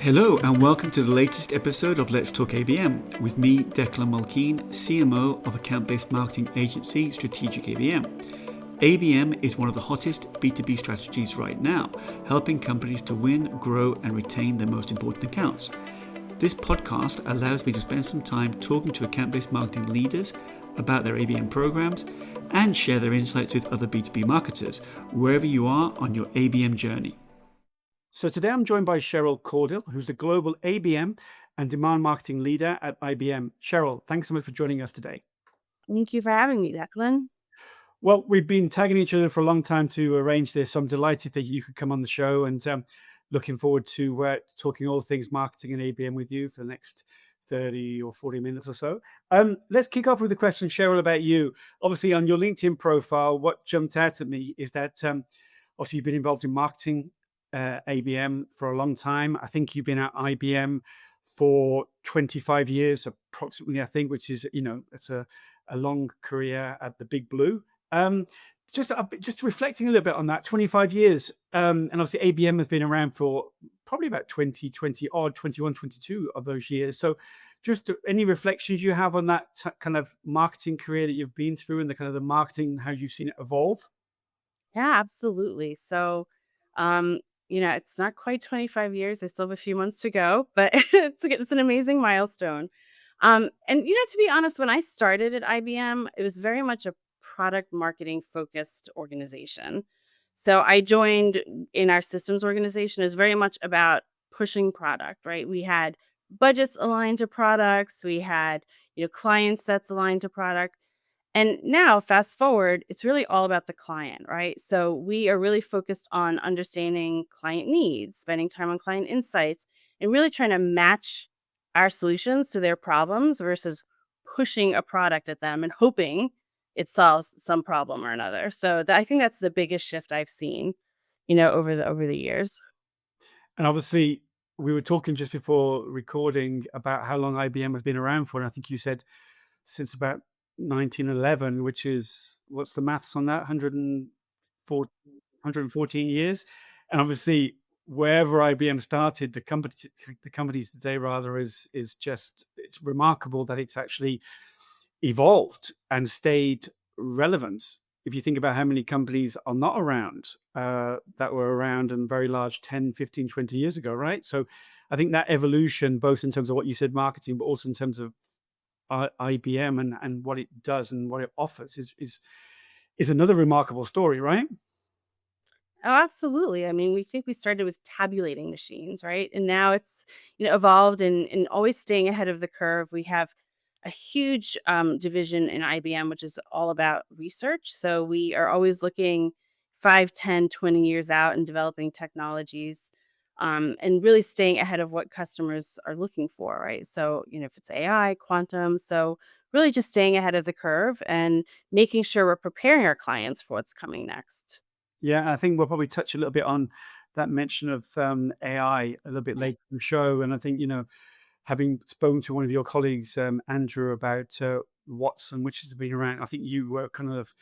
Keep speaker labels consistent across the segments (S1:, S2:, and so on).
S1: Hello and welcome to the latest episode of Let's Talk ABM with me, Declan Mulkeen, CMO of account-based marketing agency Strategic ABM. ABM is one of the hottest B2B strategies right now, helping companies to win, grow and retain their most important accounts. This podcast allows me to spend some time talking to account-based marketing leaders about their ABM programs and share their insights with other B2B marketers, wherever you are on your ABM journey. So today I'm joined by Cheryl Caudill, who's the Global ABM and Demand Marketing Leader at IBM. Cheryl, thanks so much for joining us today.
S2: Thank you for having me, Declan.
S1: Well, we've been tagging each other for a long time to arrange this, so I'm delighted that you could come on the show and looking forward to talking all things marketing and ABM with you for the next 30 or 40 minutes or so. Let's kick off with a question, Cheryl, about you. Obviously, on your LinkedIn profile, what jumped out at me is that obviously you've been involved in marketing ABM for a long time. I think you've been at IBM for 25 years approximately, I think, which is, it's a long career at the Big Blue. Just reflecting a little bit on that, 25 years. And obviously ABM has been around for probably about 20 odd, 21, 22 of those years. So just any reflections you have on that kind of marketing career that you've been through and the kind of the marketing, how you've seen it evolve?
S2: Yeah, absolutely. So, um, it's not quite 25 years. I still have a few months to go, but it's an amazing milestone. To be honest, when I started at IBM, it was very much a product marketing focused organization. So I joined in our systems organization is very much about pushing product, right? We had budgets aligned to products, we had, client sets aligned to product. And now, fast forward, it's really all about the client, right? So we are really focused on understanding client needs, spending time on client insights, and really trying to match our solutions to their problems versus pushing a product at them and hoping it solves some problem or another. So I think that's the biggest shift I've seen, over the years.
S1: And obviously, we were talking just before recording about how long IBM has been around for. And I think you said since about 1911, which is, what's the maths on that? 114 years. And obviously, wherever IBM started, the companies today rather is just, it's remarkable that it's actually evolved and stayed relevant. If you think about how many companies are not around that were around and very large 10, 15, 20 years ago, right? So I think that evolution, both in terms of what you said, marketing, but also in terms of IBM and what it does and what it offers is another remarkable story, right?
S2: Oh, absolutely. I mean, we think we started with tabulating machines, right? And now it's, evolved and always staying ahead of the curve. We have a huge division in IBM, which is all about research. So we are always looking 5, 10, 20 years out and developing technologies and really staying ahead of what customers are looking for, right? So, if it's AI, quantum. So really just staying ahead of the curve and making sure we're preparing our clients for what's coming next.
S1: Yeah, I think we'll probably touch a little bit on that mention of AI a little bit later in the show. And I think, having spoken to one of your colleagues, Andrew, about Watson, which has been around, I think you were kind of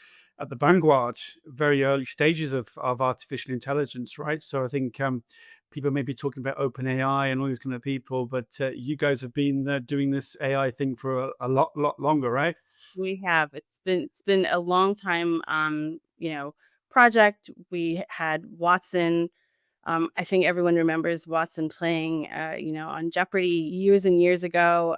S1: at the vanguard, very early stages of artificial intelligence, right? So I think people may be talking about open AI and all these kind of people, but you guys have been doing this AI thing for a lot longer, right?
S2: We have. It's been a long time, project. We had Watson. I think everyone remembers Watson playing, on Jeopardy years and years ago.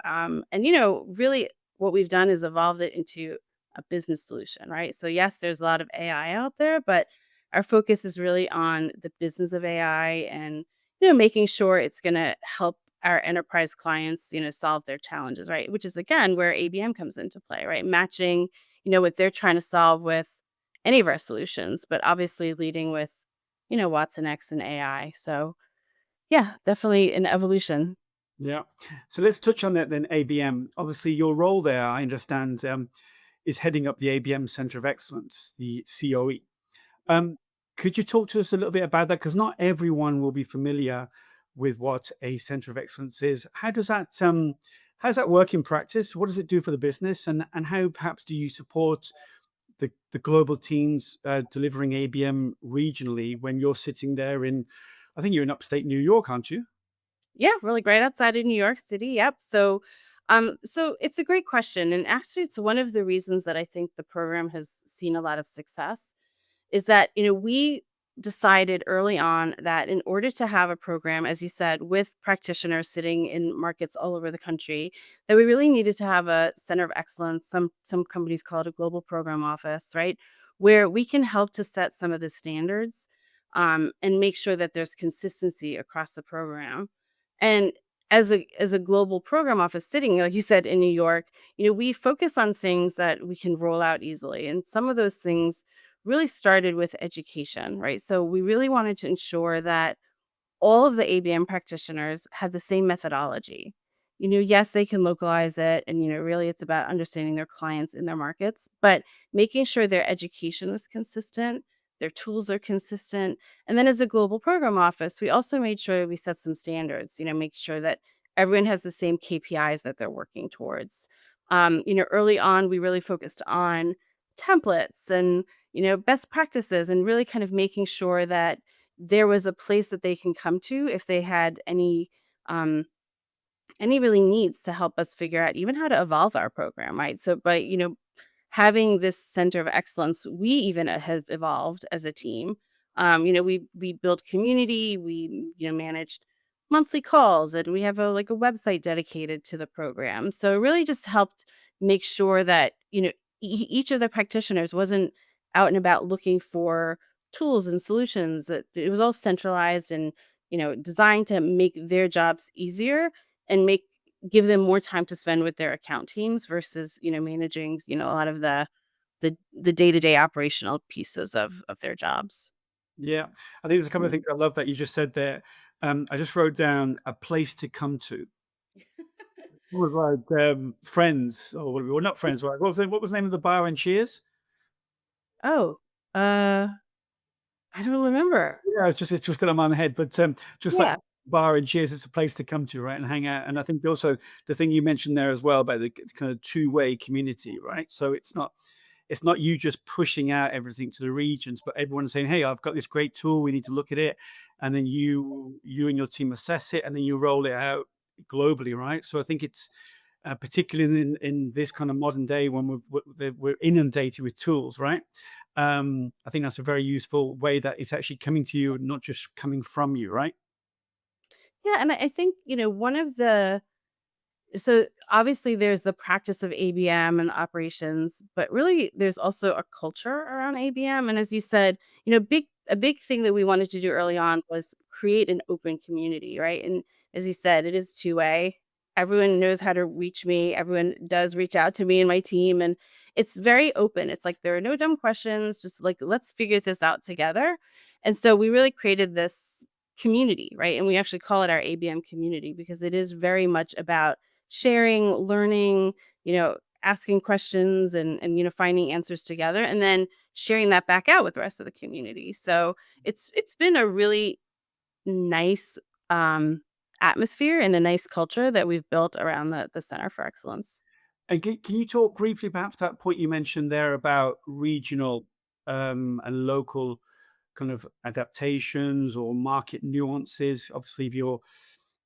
S2: Really, what we've done is evolved it into a business solution, right? So yes, there's a lot of AI out there, but our focus is really on the business of AI and making sure it's going to help our enterprise clients, solve their challenges, right? Which is again where ABM comes into play, right? Matching, what they're trying to solve with any of our solutions, but obviously leading with, Watson X and AI. So yeah, definitely an evolution.
S1: Yeah. So let's touch on that then, ABM. Obviously, your role there, I understand, is heading up the ABM Center of Excellence, the CoE. Um, could you talk to us a little bit about that? Because not everyone will be familiar with what a Center of Excellence is. How does that work in practice? What does it do for the business? And how perhaps do you support the global teams delivering ABM regionally when you're sitting there in, I think you're in upstate New York, aren't you?
S2: Yeah, really great outside of New York City. Yep. So it's a great question, and actually, it's one of the reasons that I think the program has seen a lot of success. Is that we decided early on that in order to have a program, as you said, with practitioners sitting in markets all over the country, that we really needed to have a center of excellence. Some companies call it a global program office, right, where we can help to set some of the standards, and make sure that there's consistency across the program. And as a global program office sitting, like you said, in New York, we focus on things that we can roll out easily. And some of those things really started with education, right? So we really wanted to ensure that all of the ABM practitioners had the same methodology. Yes, they can localize it, and really it's about understanding their clients in their markets, but making sure their education was consistent, their tools are consistent. And then as a global program office, we also made sure we set some standards, make sure that everyone has the same KPIs that they're working towards. Early on, we really focused on templates and best practices, and really kind of making sure that there was a place that they can come to if they had um any really needs to help us figure out even how to evolve our program, right? So but having this center of excellence, we even have evolved as a team. We built community, we managed monthly calls, and we have a website dedicated to the program. So it really just helped make sure that each of the practitioners wasn't out and about looking for tools and solutions. That it was all centralized and designed to make their jobs easier and make give them more time to spend with their account teams versus, managing, a lot of the day-to-day operational pieces of their jobs.
S1: Yeah, I think there's a couple of
S2: Mm.
S1: things I love that you just said there. I just wrote down a place to come to. It was like, Friends or whatever, well, not Friends, right? What was the name of the bar in Cheers?
S2: Oh, uh, I don't remember.
S1: Yeah, it's just got on my head, but, just like
S2: Yeah.
S1: bar and Cheers, it's a place to come to, right, and hang out, and I think also the thing you mentioned there as well about the kind of two-way community, right? So it's not you just pushing out everything to the regions, but everyone saying, "Hey, I've got this great tool, we need to look at it," and then you and your team assess it, and then you roll it out globally, right? So I think it's, particularly in this kind of modern day when we're inundated with tools, right? I think that's a very useful way that it's actually coming to you, not just coming from you, right?
S2: Yeah, and I think, one of the so obviously there's the practice of ABM and operations, but really there's also a culture around ABM. And as you said, a big thing that we wanted to do early on was create an open community, right? And as you said, it is two-way. Everyone knows how to reach me. Everyone does reach out to me and my team, and it's very open. It's like there are no dumb questions, just like let's figure this out together. And so we really created this community, right? And we actually call it our ABM community because it is very much about sharing, learning, asking questions and finding answers together and then sharing that back out with the rest of the community. So it's been a really nice um atmosphere and a nice culture that we've built around the Center for Excellence.
S1: And can you talk briefly, perhaps, that point you mentioned there about regional, and local kind of adaptations or market nuances? Obviously, if you're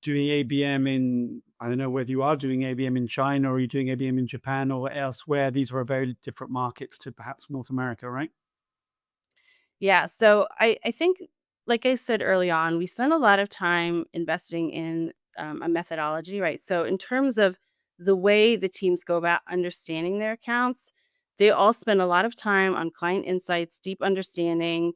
S1: doing ABM in, I don't know whether you are doing ABM in China or you're doing ABM in Japan or elsewhere, these are very different markets to perhaps North America, right?
S2: Yeah, so I think, like I said early on, we spend a lot of time investing in a methodology, right? So in terms of the way the teams go about understanding their accounts, they all spend a lot of time on client insights, deep understanding,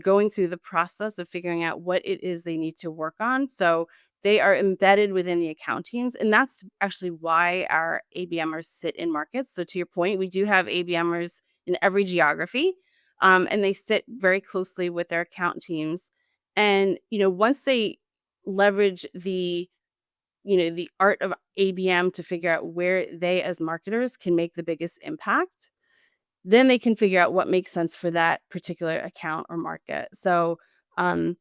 S2: going through the process of figuring out what it is they need to work on. So they are embedded within the account teams, and that's actually why our ABMers sit in markets. So to your point, we do have ABMers in every geography, and they sit very closely with their account teams. And once they leverage the art of ABM to figure out where they as marketers can make the biggest impact, then they can figure out what makes sense for that particular account or market. So, um,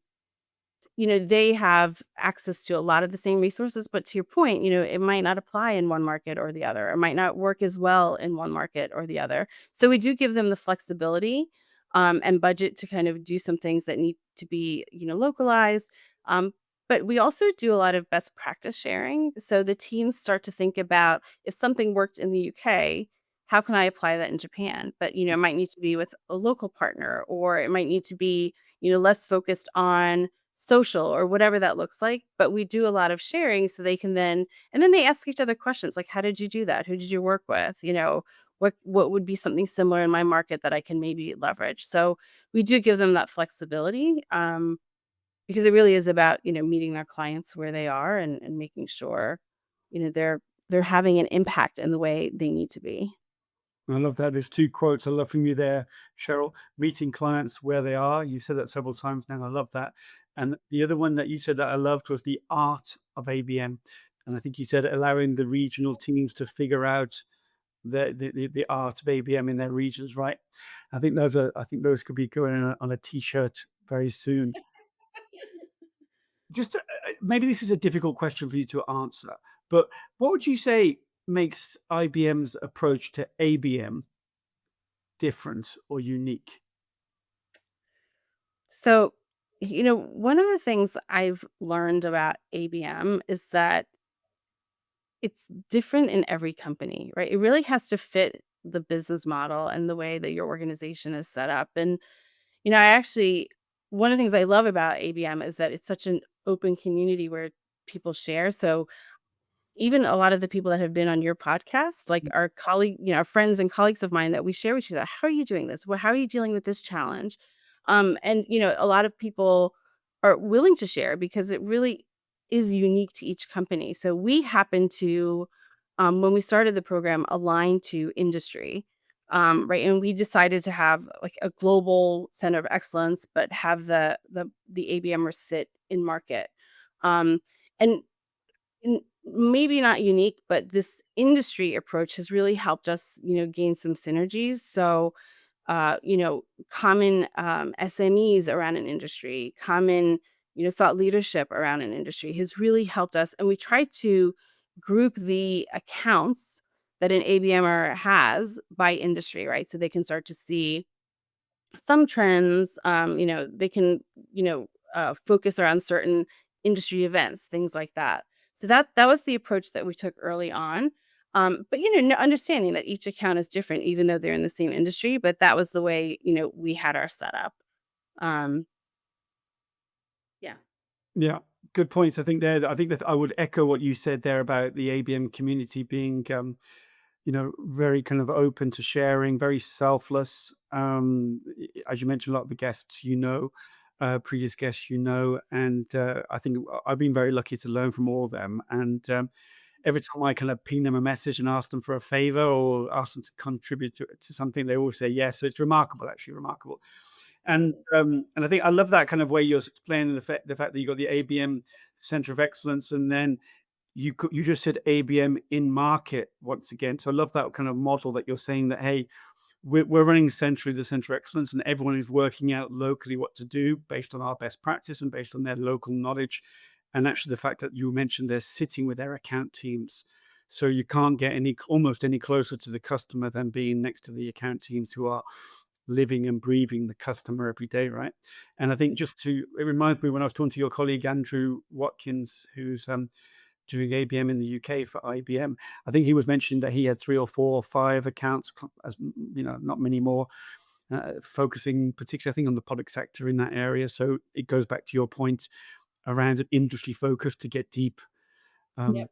S2: they have access to a lot of the same resources, but to your point, it might not apply in one market or the other. It might not work as well in one market or the other. So we do give them the flexibility, and budget to kind of do some things that need to be, localized. But we also do a lot of best practice sharing. So the teams start to think about if something worked in the UK, how can I apply that in Japan? But, it might need to be with a local partner, or it might need to be, less focused on social or whatever that looks like. But we do a lot of sharing so they can and then they ask each other questions like, how did you do that? Who did you work with? What would be something similar in my market that I can maybe leverage? So we do give them that flexibility. Because it really is about, meeting their clients where they are and making sure, they're having an impact in the way they need to be.
S1: I love that. There's two quotes I love from you there, Cheryl. Meeting clients where they are. You said that several times now. I love that. And the other one that you said that I loved was the art of ABM. And I think you said allowing the regional teams to figure out the art of ABM in their regions, right? I think those could be going on a t-shirt very soon. Just maybe this is a difficult question for you to answer, but what would you say makes IBM's approach to ABM different or unique?
S2: So, one of the things I've learned about ABM is that it's different in every company, right? It really has to fit the business model and the way that your organization is set up. And, I actually, one of the things I love about ABM is that it's such an open community where people share. So, even a lot of the people that have been on your podcast, like our colleague, our friends and colleagues of mine that we share with you, that how are you doing this? Well, how are you dealing with this challenge? And a lot of people are willing to share because it really is unique to each company. So we happen to, when we started the program, align to industry. Right. And we decided to have like a global center of excellence, but have the ABMers sit in market. Um, and maybe not unique, but this industry approach has really helped us, gain some synergies. So, common SMEs around an industry, common, thought leadership around an industry has really helped us. And we try to group the accounts that an ABMer has by industry, right? So they can start to see some trends. They can, focus around certain industry events, things like that. So that was the approach that we took early on. But understanding that each account is different, even though they're in the same industry. But that was the way we had our setup. Um, yeah.
S1: Yeah, good points. I think that I would echo what you said there about the ABM community being, very kind of open to sharing, very selfless. As you mentioned, a lot of the guests, previous guests, and I think I've been very lucky to learn from all of them. And every time I kind of ping them a message and ask them for a favor or ask them to contribute to something, they always say yes. So it's remarkable, actually remarkable. And I think I love that kind of way you're explaining the fact that you got the ABM Center of Excellence, and then you just said ABM in market once again. So I love that kind of model that you're saying that, hey, we're running centrally the Center of Excellence, and everyone is working out locally what to do based on our best practice and based on their local knowledge. And actually, the fact that you mentioned they're sitting with their account teams, so you can't get almost any closer to the customer than being next to the account teams who are living and breathing the customer every day, right? And I think it reminds me when I was talking to your colleague Andrew Watkins, who's doing ABM in the UK for IBM. I think he was mentioning that he had 3 or 4 or 5 accounts, as not many more, focusing particularly, I think, on the public sector in that area. So it goes back to your point around an industry focus to get deep um,
S2: Yep.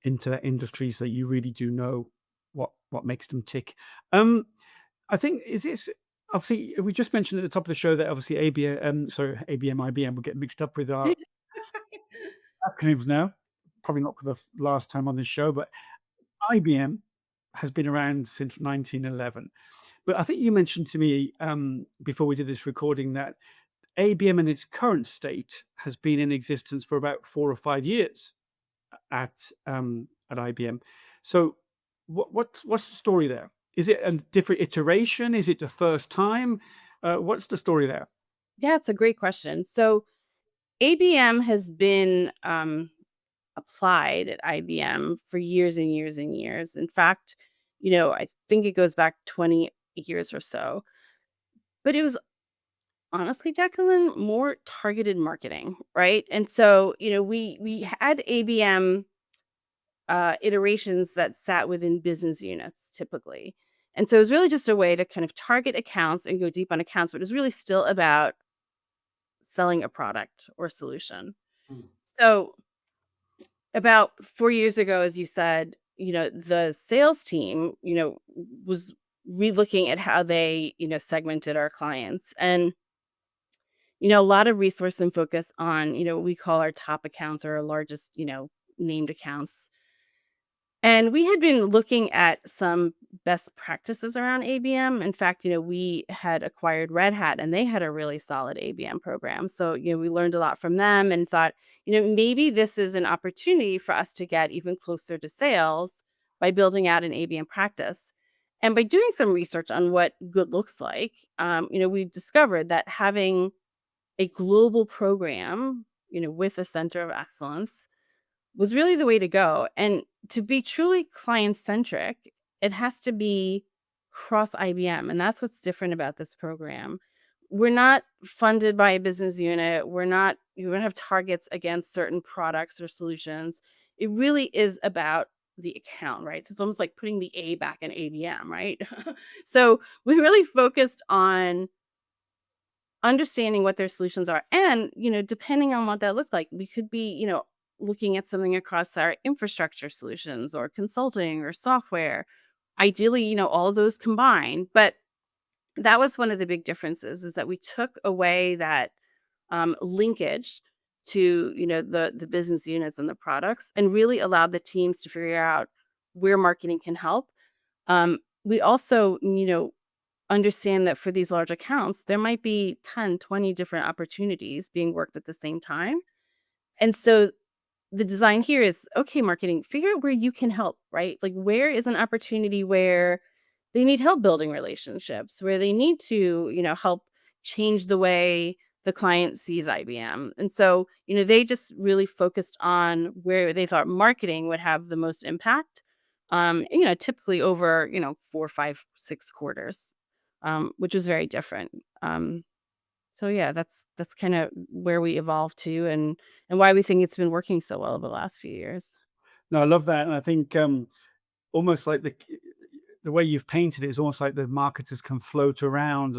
S1: into that industry, so you really do know what makes them tick. Um, I think is this obviously we just mentioned at the top of the show that obviously ABM, IBM will get mixed up with our acronyms now. Probably not for the last time on this show, but IBM has been around since 1911. But I think you mentioned to me before we did this recording that ABM in its current state has been in existence for about 4 or 5 years at IBM. So what's the story there? Is it a different iteration? Is it the first time? What's the story there?
S2: Yeah, it's a great question. So ABM has been applied at IBM for years and years and years. In fact, I think it goes back 20 years or so. But it was honestly, Jacqueline, more targeted marketing, right? And so, we had ABM iterations that sat within business units typically. And so it was really just a way to kind of target accounts and go deep on accounts, but it was really still about selling a product or solution.
S1: Mm.
S2: So about 4 years ago, as you said, the sales team, was relooking at how they, segmented our clients. And, a lot of resource and focus on, what we call our top accounts or our largest, named accounts. And we had been looking at some best practices around ABM. In fact, we had acquired Red Hat and they had a really solid ABM program. So, we learned a lot from them and thought, maybe this is an opportunity for us to get even closer to sales by building out an ABM practice. And by doing some research on what good looks like, we discovered that having a global program, with a center of excellence was really the way to go. And to be truly client centric, it has to be cross IBM. And that's what's different about this program. We're not funded by a business unit. We don't have targets against certain products or solutions. It really is about the account, right? So it's almost like putting the A back in ABM, right? So we really focused on understanding what their solutions are. And, depending on what that looked like, we could be, looking at something across our infrastructure solutions or consulting or software. Ideally, all of those combined. But that was one of the big differences is that we took away that linkage to, the business units and the products and really allowed the teams to figure out where marketing can help. We also, understand that for these large accounts, there might be 10, 20 different opportunities being worked at the same time. And so the design here is okay, marketing, figure out where you can help, right? Like, where is an opportunity where they need help building relationships, where they need to, help change the way the client sees IBM. And so, they just really focused on where they thought marketing would have the most impact. Typically over, 4, 5, 6 quarters, which was very different. So yeah, that's kind of where we evolved to and why we think it's been working so well over the last few years.
S1: No, I love that, and I think almost like the way you've painted it is almost like the marketers can float around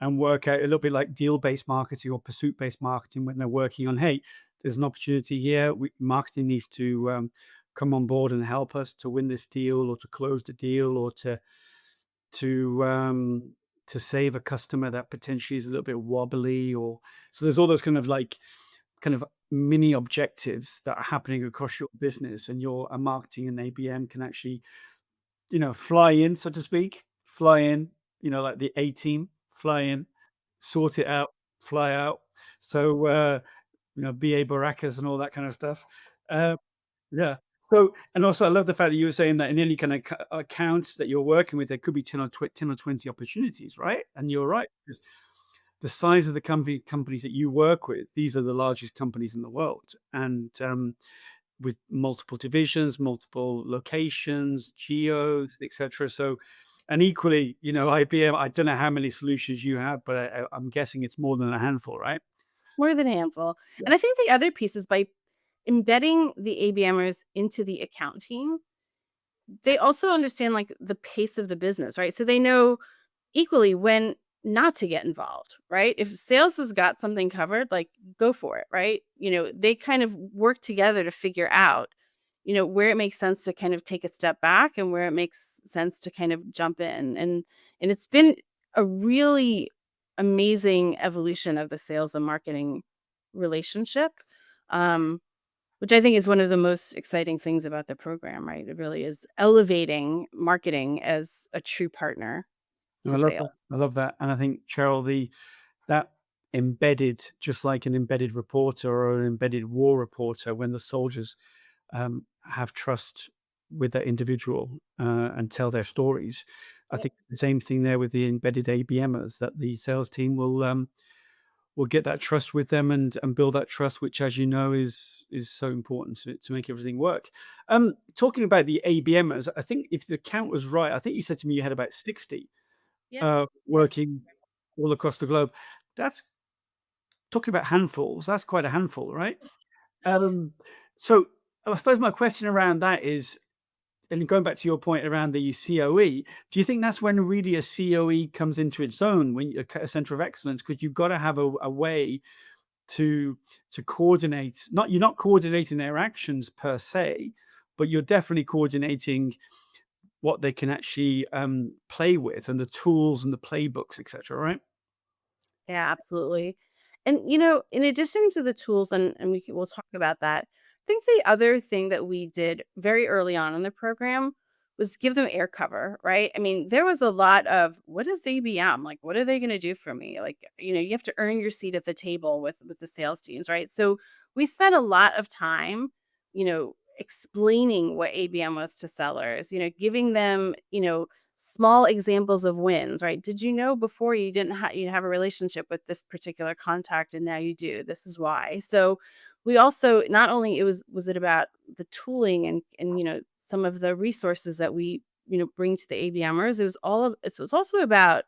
S1: and work out a little bit like deal-based marketing or pursuit-based marketing when they're working on, hey, there's an opportunity here. Marketing needs to come on board and help us to win this deal or to close the deal or to um, to save a customer that potentially is a little bit wobbly. Or so there's all those kind of mini objectives that are happening across your business, and your marketing and ABM can actually fly in, so to speak, fly in, like the A team, fly in, sort it out, fly out. So, BA Baracas and all that kind of stuff. Uh, yeah. So, and also, I love the fact that you were saying that in any kind of account that you're working with, there could be 10 or 20 opportunities, right? And you're right, because the size of the companies that you work with, these are the largest companies in the world. And with multiple divisions, multiple locations, geos, etc. So, and equally, IBM, I don't know how many solutions you have, but I'm guessing it's more than a handful, right?
S2: More than a handful.
S1: Yeah.
S2: And I think the other piece is by embedding the ABMers into the account team, they also understand like the pace of the business, right? So they know equally when not to get involved, right? If sales has got something covered, like go for it, right? They kind of work together to figure out, where it makes sense to kind of take a step back and where it makes sense to kind of jump in. And it's been a really amazing evolution of the sales and marketing relationship. Which I think is one of the most exciting things about the program, right? It really is elevating marketing as a true partner
S1: No, I
S2: to
S1: love
S2: sales.
S1: that. I love that. And I think, Cheryl, that embedded, just like an embedded reporter or an embedded war reporter, when the soldiers have trust with that individual and tell their stories. I think the same thing there with the embedded ABMers, that the sales team will get that trust with them and build that trust, which, as you know, is so important to make everything work. Talking about the ABMers, I think if the count was right, I think you said to me you had about 60
S2: Yeah. Yeah.
S1: working all across the globe. that's talking about handfuls. That's quite a handful, right? Um, so I suppose my question around that is, and going back to your point around the COE, do you think that's when really a COE comes into its own, when a center of excellence? Because you've got to have a way to coordinate. Not you're not coordinating their actions per se, but you're definitely coordinating what they can actually play with and the tools and the playbooks, etc. Right?
S2: Yeah, absolutely. And in addition to the tools, and we'll talk about that. I think the other thing that we did very early on in the program was give them air cover, right? I mean, there was a lot of what is ABM? Like, what are they going to do for me? Like, you have to earn your seat at the table with the sales teams, right? So we spent a lot of time, explaining what ABM was to sellers, giving them, small examples of wins, right? Did you know before you have a relationship with this particular contact and now you do? This is why. So we also not only it was it about the tooling and some of the resources that we bring to the ABMers. It was also about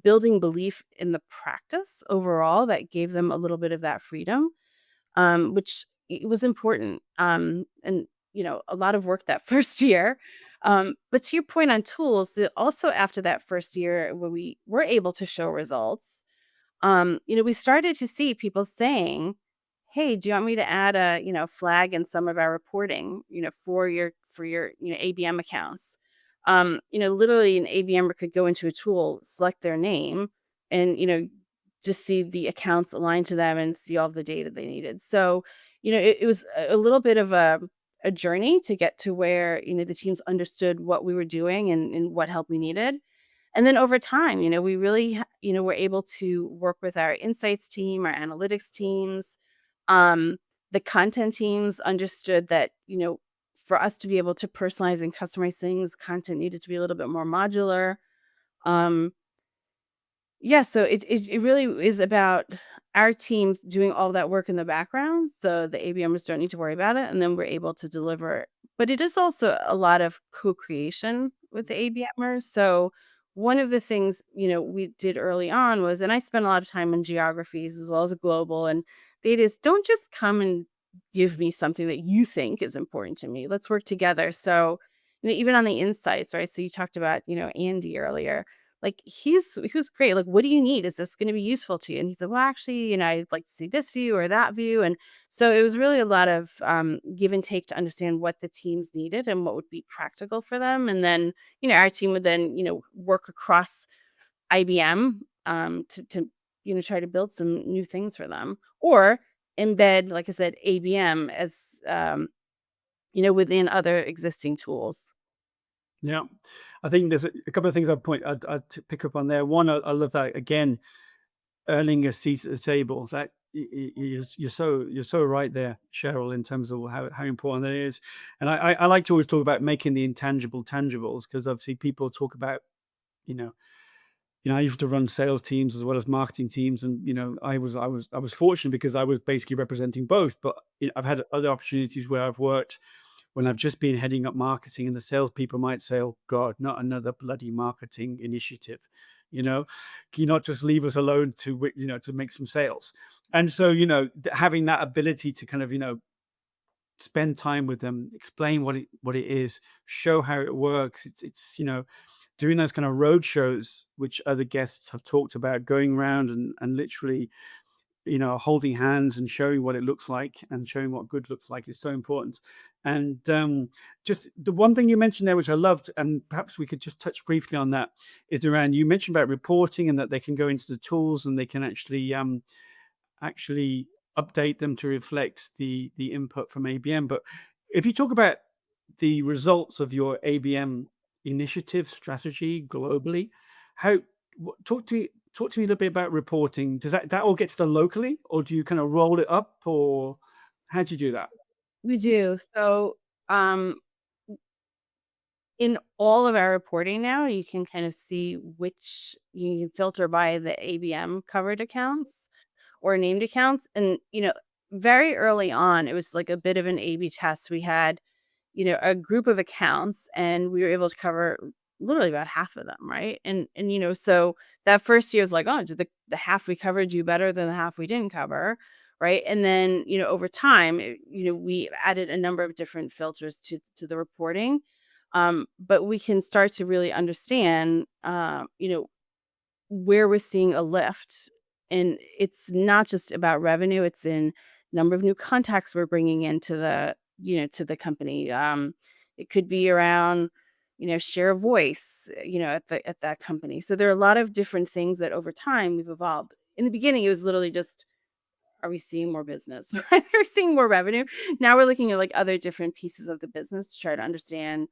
S2: building belief in the practice overall that gave them a little bit of that freedom, which it was important. And a lot of work that first year. But to your point on tools, also after that first year, when we were able to show results, we started to see people saying, "Hey, do you want me to add a flag in some of our reporting, for your ABM accounts?" Literally, an ABMer could go into a tool, select their name, and just see the accounts aligned to them and see all the data they needed. So, it was a little bit of a journey to get to where the teams understood what we were doing and what help we needed. And then over time, we really, were able to work with our insights team, our analytics teams. Um, the content teams understood that, for us to be able to personalize and customize things, content needed to be a little bit more modular. Um, yeah, so it really is about our teams doing all that work in the background, so the ABMers don't need to worry about it, and then we're able to deliver. But it is also a lot of co-creation with the ABMers. So one of the things we did early on was, and I spent a lot of time in geographies as well as global, and they just don't just come and give me something that you think is important to me. Let's work together. So even on the insights, right? So you talked about Andy earlier, like, he was great, like, "What do you need? Is this gonna be useful to you?" And he said, "Well, actually, I'd like to see this view or that view," and so it was really a lot of, give and take to understand what the teams needed and what would be practical for them, and then, our team would then, work across IBM, to try to build some new things for them, or embed, like I said, ABM as, within other existing tools.
S1: Yeah, I think there's a couple of things I'd pick up on there. One, I love that again, earning a seat at the table. That you're so right there, Cheryl, in terms of how important that is. And I like to always talk about making the intangible tangibles, because obviously people talk about, you know I used to run sales teams as well as marketing teams, and I was fortunate because I was basically representing both. But I've had other opportunities where I've worked when I've just been heading up marketing, and the salespeople might say, "Oh God, not another bloody marketing initiative." You know, can you not just leave us alone to make some sales? And so, having that ability to kind of, spend time with them, explain what it is, show how it works. It's doing those kind of road shows, which other guests have talked about, going around and literally, holding hands and showing what it looks like and showing what good looks like is so important. And just the one thing you mentioned there, which I loved, and perhaps we could just touch briefly on that, is around, you mentioned about reporting and that they can go into the tools and they can actually update them to reflect the input from ABM. But if you talk about the results of your ABM initiative strategy globally, how talk to me a little bit about reporting. Does that all gets done locally, or do you kind of roll it up, or how do you do that?
S2: We do. So, um in all of our reporting now, you can kind of see which you can filter by the ABM covered accounts or named accounts. And, very early on, it was like a bit of an A B test. We had, a group of accounts and we were able to cover. literally about half of them, right? And so that first year is like, oh, did the half we covered do better than the half we didn't cover, right? And then over time, we added a number of different filters to the reporting, but we can start to really understand, where we're seeing a lift. And it's not just about revenue, it's in number of new contacts we're bringing into the company. It could be around, share of voice, at that company. So there are a lot of different things that over time we've evolved. In the beginning, it was literally just, are we seeing more business? Right? We're seeing more revenue. Now we're looking at like other different pieces of the business to try to understand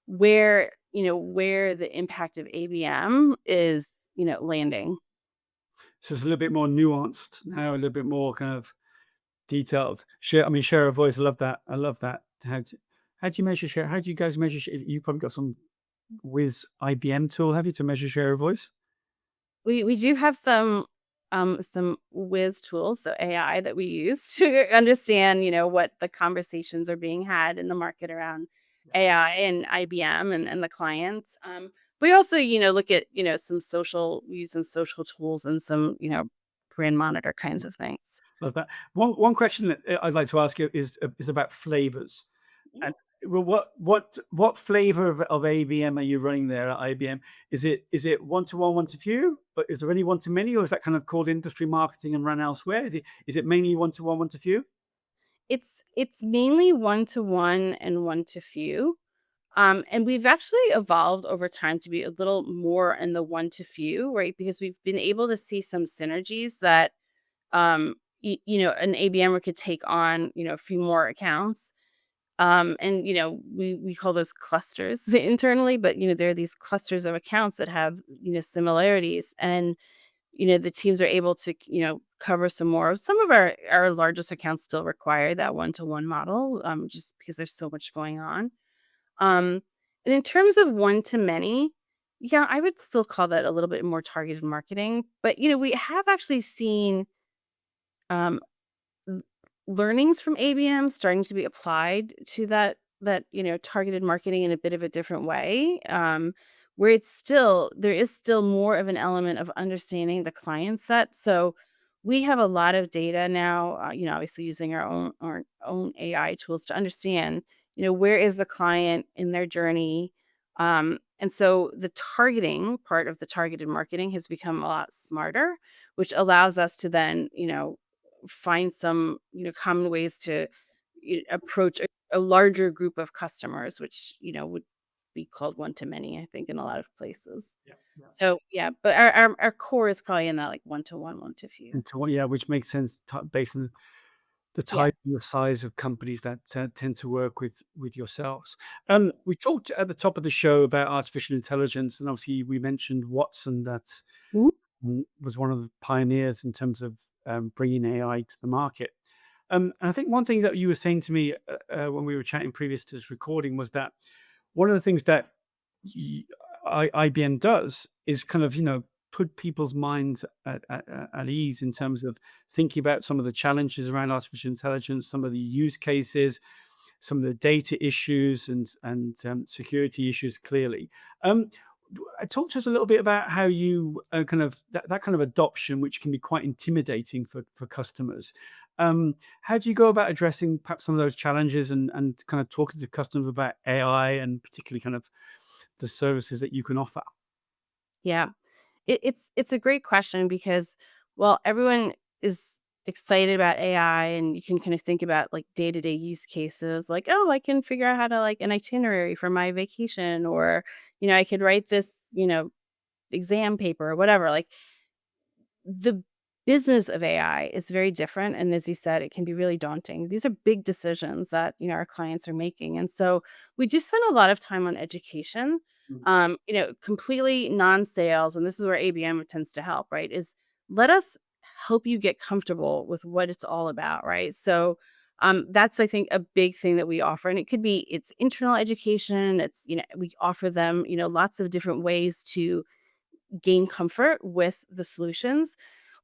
S2: where the impact of ABM is, landing.
S1: So it's a little bit more nuanced now, a little bit more kind of detailed. Share, I mean, share a voice. I love that. I love that. How do you measure share? How do you guys measure? You probably got some whiz IBM tool, have you, to measure share of voice?
S2: We do have some whiz tools, so AI that we use to understand, what the conversations are being had in the market around AI and IBM and the clients. We also, look at, we use some social tools and some, brand monitor kinds of things.
S1: Love that. One question that I'd like to ask you is about flavors. And well, what flavor of ABM are you running there at IBM? Is it one to one, one to few? But is there any one to many, or is that kind of called industry marketing and run elsewhere? Is it mainly one to one, one to few?
S2: It's mainly one to one and one to few. And we've actually evolved over time to be a little more in the one to few, right? Because we've been able to see some synergies that, an ABMer could take on, a few more accounts. And we call those clusters internally, but there are these clusters of accounts that have similarities, and the teams are able to cover some more. Some of our largest accounts still require that one to one model, just because there's so much going on. Um, and in terms of one to many, yeah, I would still call that a little bit more targeted marketing. But we have actually seen um, l- learnings from ABM starting to be applied to that targeted marketing in a bit of a different way. Where there is still more of an element of understanding the client set. So we have a lot of data now, obviously using our own AI tools to understand, where is the client in their journey. And so the targeting part of the targeted marketing has become a lot smarter, which allows us to then, find some, common ways to approach a larger group of customers, which, would be called one to many, I think, in a lot of places.
S1: Yeah, yeah.
S2: So, yeah, but our core is probably in that, like, one to one, one to few.
S1: Into what? Yeah, which makes sense based on the
S2: Yeah.
S1: type and the size of companies that tend to work with yourselves. We talked at the top of the show about artificial intelligence, and obviously we mentioned Watson that
S2: Mhm.
S1: was one of the pioneers in terms of bringing AI to the market. And I think one thing that you were saying to me when we were chatting previous to this recording was that one of the things that y- IBM does is kind of put people's minds at ease in terms of thinking about some of the challenges around artificial intelligence, some of the use cases, some of the data issues, and security issues. Clearly, um, talk to us a little bit about how you kind of that kind of adoption, which can be quite intimidating for customers. How do you go about addressing perhaps some of those challenges and kind of talking to customers about AI and particularly kind of the services that you can offer?
S2: Yeah. It's a great question because, well, everyone is excited about AI, and you can kind of think about like day-to-day use cases like, oh, I can figure out how to like an itinerary for my vacation, or I could write this, exam paper or whatever. Like, the business of AI is very different, and as you said, it can be really daunting. These are big decisions that, our clients are making, and so we do spend a lot of time on education,
S1: Mm.
S2: completely non-sales, and this is where ABM tends to help, right? Is let us help you get comfortable with what it's all about, right? So, that's, I think, a big thing that we offer, and it's internal education. It's, we offer them, lots of different ways to gain comfort with the solutions.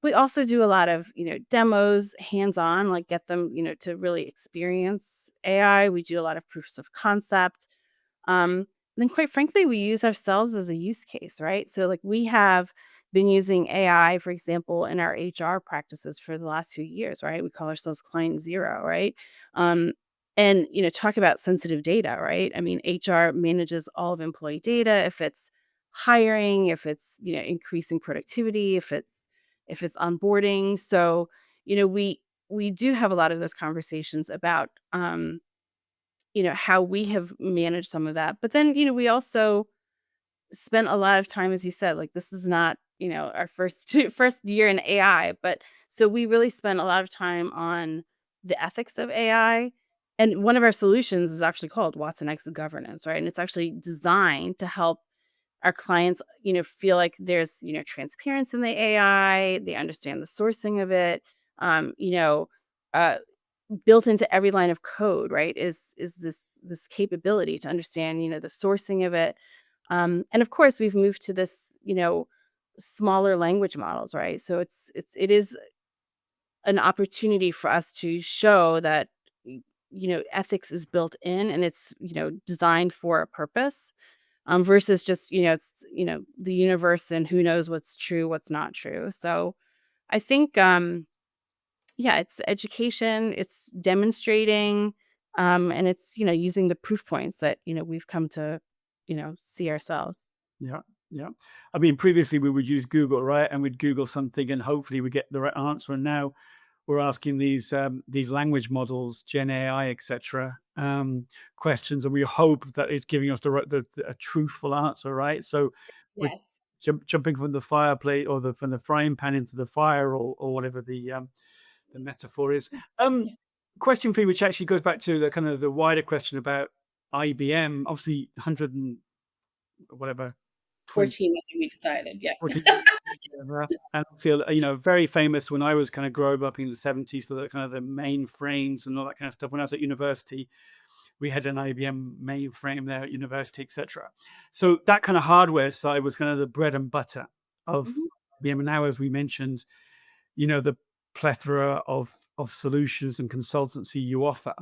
S2: We also do a lot of, demos, hands-on, like get them, to really experience AI. We do a lot of proofs of concept. Um, then quite frankly, we use ourselves as a use case, right? So like we have been using AI, for example, in our HR practices for the last few years, right? We call ourselves client zero, right? Um, and talk about sensitive data, right? I mean, HR manages all of employee data. If it's hiring, if it's increasing productivity, if it's onboarding. So we do have a lot of those conversations about how we have managed some of that. But then, we also spent a lot of time, as you said, like this is not, our first first year in AI, but so we really spent a lot of time on the ethics of AI. And one of our solutions is actually called Watson X Governance, right? And it's actually designed to help our clients, feel like there's, transparency in the AI, they understand the sourcing of it, uh, built into every line of code, right, is this capability to understand, the sourcing of it. And of course, we've moved to this, smaller language models, right? So it is an opportunity for us to show that ethics is built in and it's designed for a purpose, versus just it's the universe and who knows what's true, what's not true. So I think yeah, it's education, it's demonstrating, and it's, using the proof points that, we've come to, see ourselves.
S1: Yeah, yeah. I mean, previously we would use Google, right? And we'd Google something, and hopefully we get the right answer. And now we're asking these language models, Gen AI, etc., questions, and we hope that it's giving us a truthful answer, right? So we're
S2: Yes.
S1: jumping from the fireplace or from the frying pan into the fire, or whatever the metaphor is. Um, Question for you, which actually goes back to the kind of the wider question about IBM. Obviously, 100 and whatever 20
S2: 14 when we decided, yeah.
S1: 14 years, and I feel, very famous when I was kind of growing up in the 70s for the kind of the mainframes and all that kind of stuff. When I was at university, we had an IBM mainframe there at university, etc. So that kind of hardware side was kind of the bread and butter of
S2: Mhm.
S1: IBM. And now, as we mentioned, the plethora of solutions and consultancy you offer.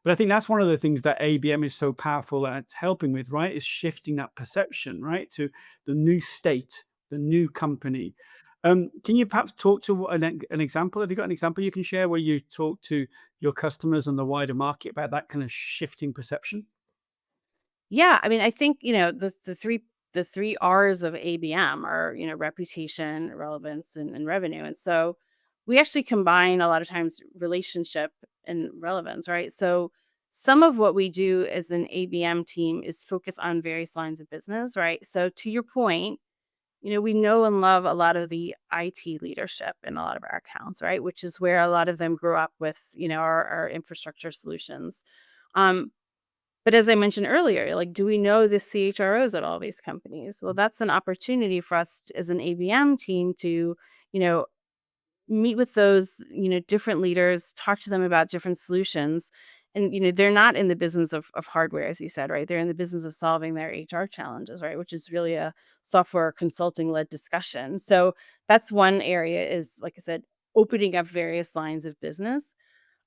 S1: But I think that's one of the things that ABM is so powerful at helping with, right? Is shifting that perception, right, to the new state, the new company. Can you perhaps talk to an example? Have you got an example you can share where you talk to your customers and the wider market about that kind of shifting perception?
S2: Yeah, I mean, I think, the three R's of ABM are, reputation, relevance, and revenue. And so we actually combine a lot of times relationship and relevance, right? So some of what we do as an ABM team is focus on various lines of business, right? So to your point, we know and love a lot of the IT leadership in a lot of our accounts, right? Which is where a lot of them grew up with, our infrastructure solutions. Um, but as I mentioned earlier, like, do we know the CHROs at all these companies? Well, that's an opportunity for us as an ABM team to, you know, meet with those, different leaders, talk to them about different solutions. And, they're not in the business of hardware, as you said, right? They're in the business of solving their HR challenges, right? Which is really a software consulting led discussion. So that's one area is, like I said, opening up various lines of business.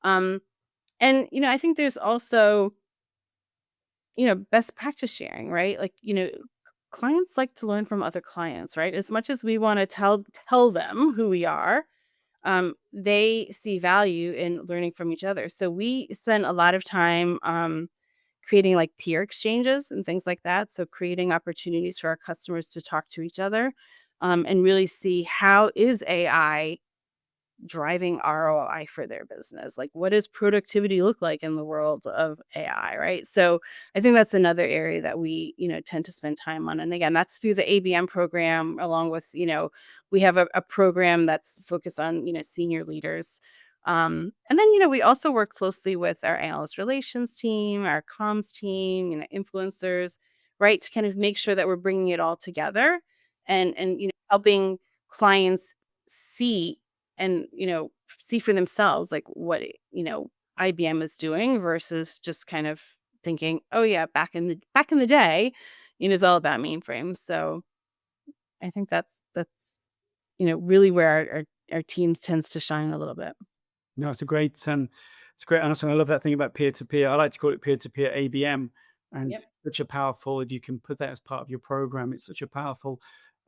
S2: Um, and, I think there's also, best practice sharing, right? Like, clients like to learn from other clients, right? As much as we want to tell them who we are, they see value in learning from each other. So we spend a lot of time creating like peer exchanges and things like that. So creating opportunities for our customers to talk to each other, and really see how is AI driving ROI for their business. Like, what does productivity look like in the world of AI, right? So I think that's another area that we, tend to spend time on. And again, that's through the ABM program, along with, we have a program that's focused on, senior leaders. And then, we also work closely with our analyst relations team, our comms team, influencers, right? To kind of make sure that we're bringing it all together and, helping clients see and, see for themselves like what, IBM is doing versus just kind of thinking, "Oh yeah, back in the day, it's all about mainframes." So, I think that's, really where our teams tends to shine a little bit.
S1: No, it's a great answer. I love that thing about peer to peer. I like to call it peer to peer ABM. And
S2: Yep.
S1: such a powerful, if you can put that as part of your program, it's such a powerful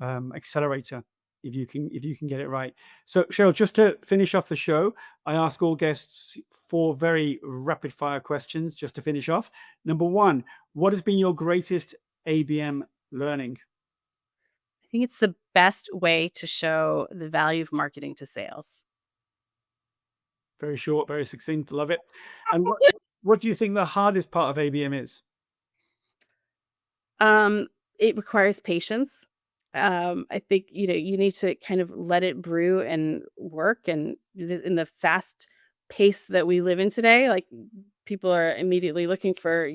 S1: accelerator if you can get it right. So Cheryl, just to finish off the show, I ask all guests four very rapid fire questions just to finish off. Number one, what has been your greatest ABM learning?
S2: I think it's the best way to show the value of marketing to sales.
S1: Very short, very succinct. Love it. And what do you think the hardest part of ABM is?
S2: Um, it requires patience. I think, you need to kind of let it brew and work, and in the fast pace that we live in today, like, people are immediately looking for,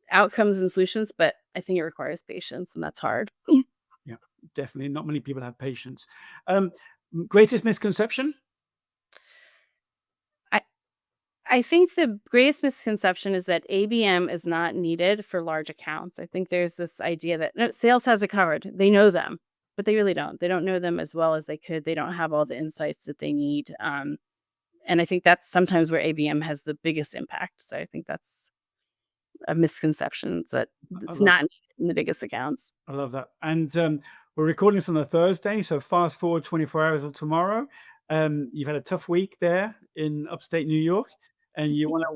S2: outcomes and solutions, but I think it requires patience, and that's hard.
S1: Yeah, definitely. Not many people have patience. Um, Greatest misconception?
S2: I I think the greatest misconception is that ABM is not needed for large accounts. I think there's this idea that no, sales has it covered. They know them, but they really don't. They don't know them as well as they could. They don't have all the insights that they need. And I think that's sometimes where ABM has the biggest impact. So I think that's a misconception, is that
S1: I
S2: it's
S1: love
S2: not needed in the biggest accounts.
S1: I love that. And we're recording this on a Thursday, so fast forward 24 hours of tomorrow. You've had a tough week there in upstate New York, and you want to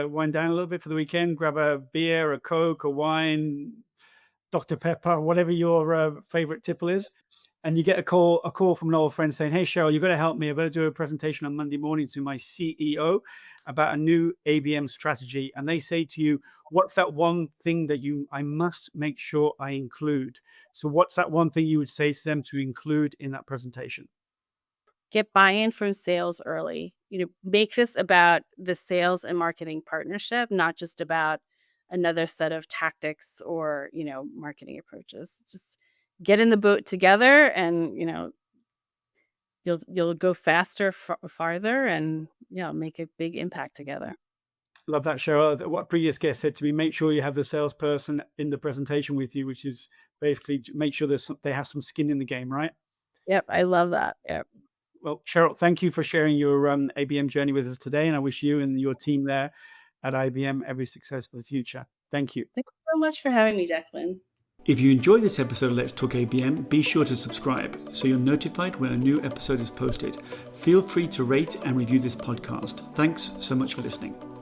S1: wind down a little bit for the weekend. Grab a beer, a Coke, a wine, Dr. Pepper, whatever your favorite tipple is. And you get a call from an old friend saying, "Hey Cheryl, you've got to help me. I've got to do a presentation on Monday morning to my CEO about a new ABM strategy." And they say to you, "What's that one thing that I must make sure I include?" So what's that one thing you would say to them to include in that presentation?
S2: Get buy-in from sales early. Make this about the sales and marketing partnership, not just about another set of tactics or, marketing approaches. Just get in the boat together, and, you'll go faster, farther, and yeah, make a big impact together.
S1: Love that, Cheryl. What previous guest said to me, make sure you have the salesperson in the presentation with you, which is basically make sure they have some skin in the game, right?
S2: Yep, I love that. Yep.
S1: Well, Cheryl, thank you for sharing your ABM journey with us today, and I wish you and your team there at IBM every success for the future. Thank you.
S2: Thanks so much for having me, Declan.
S1: If you enjoyed this episode of Let's Talk ABM, be sure to subscribe so you're notified when a new episode is posted. Feel free to rate and review this podcast. Thanks so much for listening.